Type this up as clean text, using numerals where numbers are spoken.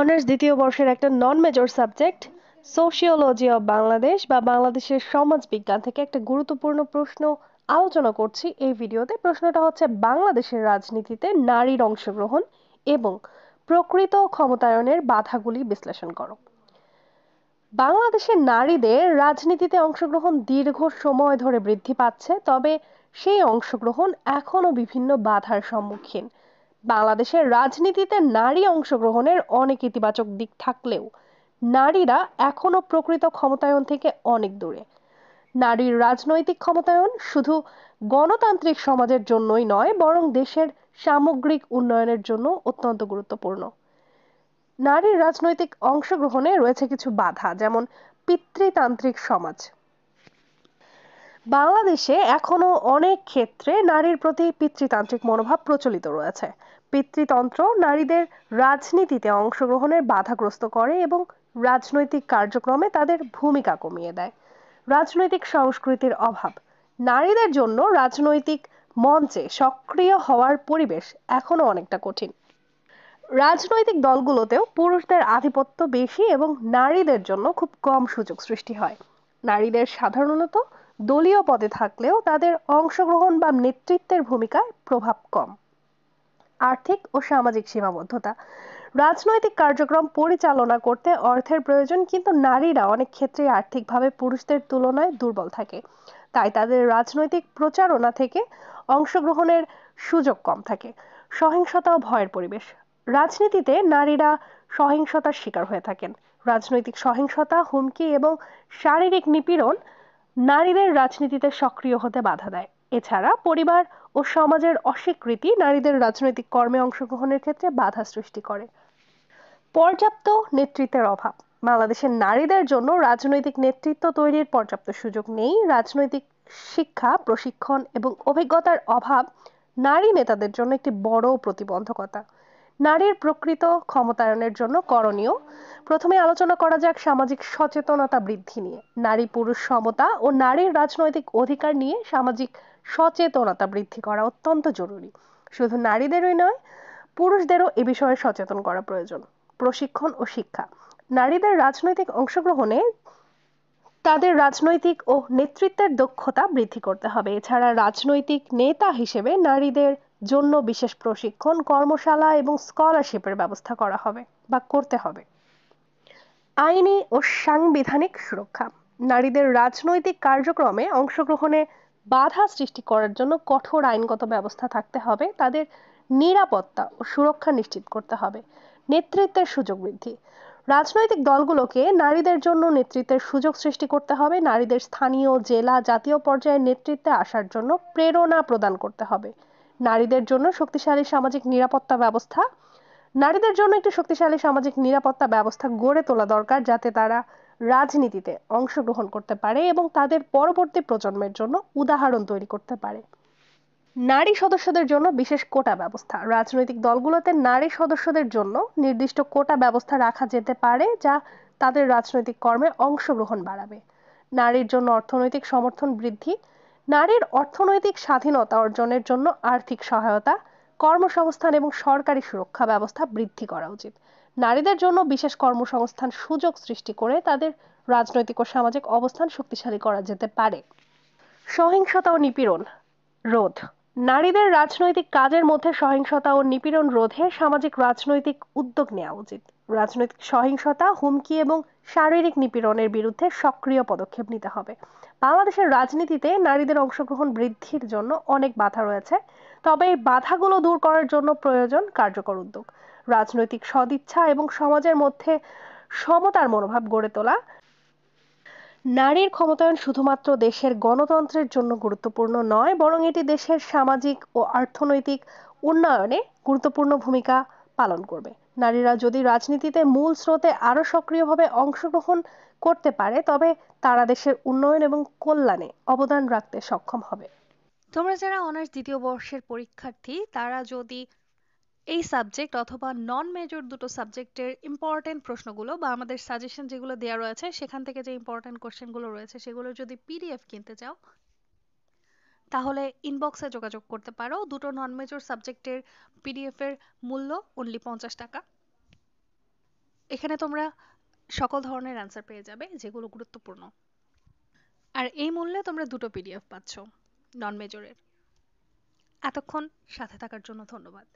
Honours দ্বিতীয় বর্ষের একটা নন major subject sociology of Bangladesh বা বাংলাদেশের সমাজ বিজ্ঞান থেকে একটা গুরুত্বপূর্ণ প্রশ্ন আলোচনা করছি এই ভিডিওতে। প্রশ্নটা হচ্ছে বাংলাদেশের রাজনীতিতে নারীর অংশগ্রহণ এবং প্রকৃত ক্ষমতায়নের বাধাগুলি বিশ্লেষণ করো। বাংলাদেশের নারীদের রাজনীতিতে অংশগ্রহণ দীর্ঘ সময় ধরে বৃদ্ধি পাচ্ছে, তবে সেই অংশগ্রহণ এখনো বিভিন্ন বাধার সম্মুখীন। বাংলাদেশের রাজনীতিতে নারী অংশগ্রহণের অনেক ইতিবাচক দিক থাকলেও নারীরা এখনো প্রকৃত ক্ষমতায়ন থেকে অনেক দূরে। নারীর রাজনৈতিক ক্ষমতায়ন শুধু গণতান্ত্রিক সমাজের জন্যই নয়, বরং দেশের সামগ্রিক উন্নয়নের জন্য অত্যন্ত গুরুত্বপূর্ণ। নারীর রাজনৈতিক অংশগ্রহণে রয়েছে কিছু বাধা, যেমন পিতৃতান্ত্রিক সমাজ। বাংলাদেশে এখনো অনেক ক্ষেত্রে নারীর প্রতি পিতৃতান্ত্রিক মনোভাব প্রচলিত রয়েছে। পিতৃতন্ত্র নারীদের রাজনীতিতে অংশগ্রহণের বাধাগ্রস্ত করে এবং রাজনৈতিক কার্যক্রমে তাদের ভূমিকা কমিয়ে দেয়। রাজনৈতিক সংস্কৃতির অভাব। নারীদের জন্য রাজনৈতিক মঞ্চে সক্রিয় হওয়ার পরিবেশ এখনো অনেকটা কঠিন। রাজনৈতিক দলগুলোতেও পুরুষদের আধিপত্য বেশি এবং নারীদের জন্য খুব কম সুযোগ সৃষ্টি হয়। নারীদের সাধারণত দলীয় পদে থাকলেও তাদের অংশগ্রহণ বা নেতৃত্বের ভূমিকায় প্রভাব কম। আর্থিক ও সামাজিক সীমাবদ্ধতা। রাজনৈতিক কার্যক্রম পরিচালনা করতে অর্থের প্রয়োজন, কিন্তু নারীরা অনেক ক্ষেত্রে আর্থিকভাবে পুরুষদের তুলনায় দুর্বল থাকে। তাই তাদের রাজনৈতিক প্রচারণা থেকে অংশগ্রহণের সুযোগ কম থাকে। সহিংসতা ও ভয়ের পরিবেশ। রাজনীতিতে নারীরা সহিংসতার শিকার হয়ে থাকেন। রাজনৈতিক সহিংসতা, হুমকি এবং শারীরিক নিপীড়ন নারীদের রাজনীতিতে সক্রিয় হতে বাধা দেয়। এছাড়া পরিবার ও সমাজের অস্বীকৃতি নারীদের রাজনৈতিক কর্মে অংশগ্রহণের ক্ষেত্রে বাধা সৃষ্টি করে। পর্যাপ্ত নেতৃত্বের অভাব। বাংলাদেশের নারীদের জন্য রাজনৈতিক নেতৃত্ব তৈরির পর্যাপ্ত সুযোগ নেই। রাজনৈতিক শিক্ষা, প্রশিক্ষণ এবং অভিজ্ঞতার অভাব নারী নেতাদের জন্য একটি বড় প্রতিবন্ধকতা। নারীর প্রকৃত ক্ষমতায়নের জন্য করণীয়। প্রথমে আলোচনা করা যাক সামাজিক সচেতনতা বৃদ্ধি নিয়ে। নারী পুরুষ সমতা ও নারীর রাজনৈতিক অধিকার নিয়ে সামাজিক সচেতনতা বৃদ্ধি করা অত্যন্ত জরুরি। শুধু নারীদেরই নয়, পুরুষদেরও এ বিষয়ে সচেতন করা প্রয়োজন। প্রশিক্ষণ ও শিক্ষা। নারীদের রাজনৈতিক অংশগ্রহণে তাদের রাজনৈতিক ও নেতৃত্বের দক্ষতা বৃদ্ধি করতে হবে। এছাড়া রাজনৈতিক নেতা হিসেবে নারীদের জন্য বিশেষ প্রশিক্ষণ, কর্মশালা এবং স্কলারশিপের ব্যবস্থা করা হবে বা করতে হবে। আইনি ও সাংবিধানিক সুরক্ষা। নারীদের রাজনৈতিক কার্যক্রমে অংশগ্রহণে বাধা সৃষ্টি করার জন্য কঠোর আইনগত ব্যবস্থা থাকতে হবে। তাদের নিরাপত্তা ও সুরক্ষা নিশ্চিত করতে হবে। নেতৃত্বের সুযোগ বৃদ্ধি। রাজনৈতিক দলগুলোকে নারীদের জন্য নেতৃত্বের সুযোগ সৃষ্টি করতে হবে। নারীদের স্থানীয়, জেলা, জাতীয় পর্যায়ে নেতৃত্বে আসার জন্য প্রেরণা প্রদান করতে হবে। নারীদের জন্য শক্তিশালী সামাজিক নিরাপত্তা ব্যবস্থা। নারীদের জন্য একটি শক্তিশালী সামাজিক নিরাপত্তা ব্যবস্থা গড়ে তোলা দরকার, যাতে তারা রাজনীতিতে অংশগ্রহণ করতে পারে এবং তাদের পরবর্তী প্রজন্মের জন্য উদাহরণ তৈরি করতে পারে। নারী সদস্যদের জন্য বিশেষ কোটা ব্যবস্থা। রাজনৈতিক দলগুলোতে নারী সদস্যদের জন্য নির্দিষ্ট কোটা ব্যবস্থা রাখা যেতে পারে, যা তাদের রাজনৈতিক কর্মে অংশগ্রহণ বাড়াবে। নারীর জন্য অর্থনৈতিক সমর্থন বৃদ্ধি। নারীর অর্থনৈতিক স্বাধীনতা অর্জনের জন্য আর্থিক সহায়তা, কর্মসংস্থান এবং সরকারি সুরক্ষা ব্যবস্থা বৃদ্ধি করা উচিত। নারীদের জন্য বিশেষ কর্মসংস্থান সুযোগ সৃষ্টি করে তাদের রাজনৈতিক ও সামাজিক অবস্থান শক্তিশালী করা যেতে পারে। সহিংসতা ও নিপীড়ন রোধ। নারীদের রাজনৈতিক কাজের মধ্যে সহিংসতা ও নিপীড়ন রোধে সামাজিক রাজনৈতিক উদ্যোগ নেওয়া উচিত। রাজনৈতিক সহিংসতা, হুমকি এবং শারীরিক নিপীড়নের বিরুদ্ধে সক্রিয় পদক্ষেপ নিতে হবে। বাংলাদেশের রাজনীতিতে নারীদের অংশগ্রহণ বৃদ্ধির জন্য অনেক বাধা রয়েছে, তবে এই বাধাগুলো দূর করার জন্য প্রয়োজন কার্যকর উদ্যোগ, রাজনৈতিক সদিচ্ছা এবং সমাজের মধ্যে সমতার মনোভাব গড়ে তোলা। নারীর ক্ষমতায়ন শুধুমাত্র দেশের গণতন্ত্রের জন্য গুরুত্বপূর্ণ নয়, বরং এটি দেশের সামাজিক ও অর্থনৈতিক উন্নয়নে গুরুত্বপূর্ণ ভূমিকা পালন করবে। নারীরা যদি রাজনীতিতে মূল স্রোতে আরো সক্রিয়ভাবে অংশগ্রহণ করতে পারে, তবে তারা দেশের উন্নয়ন এবং কল্যাণে অবদান রাখতে সক্ষম হবে। তোমরা যারা অনার্স দ্বিতীয় বর্ষের পরীক্ষার্থী, তারা যদি এই সাবজেক্ট অথবা নন মেজর দুটো সাবজেক্টের ইম্পর্টেন্ট প্রশ্নগুলো বা আমাদের সাজেশন যেগুলো দেওয়া রয়েছে সেখান থেকে যে ইম্পর্টেন্ট কোশ্চেনগুলো রয়েছে সেগুলো যদি পিডিএফ কিনতে চাও, তাহলে ইনবক্সে যোগাযোগ করতে পারো। দুটো নন মেজর সাবজেক্টের পিডিএফ এর মূল্য অনলি 50 টাকা। এখানে তোমরা সকল ধরনের অ্যান্সার পেয়ে যাবে যেগুলো গুরুত্বপূর্ণ। আর এই মূল্যে তোমরা দুটো পিডিএফ পাচ্ছ নন মেজরের। এতক্ষণ সাথে থাকার জন্য ধন্যবাদ।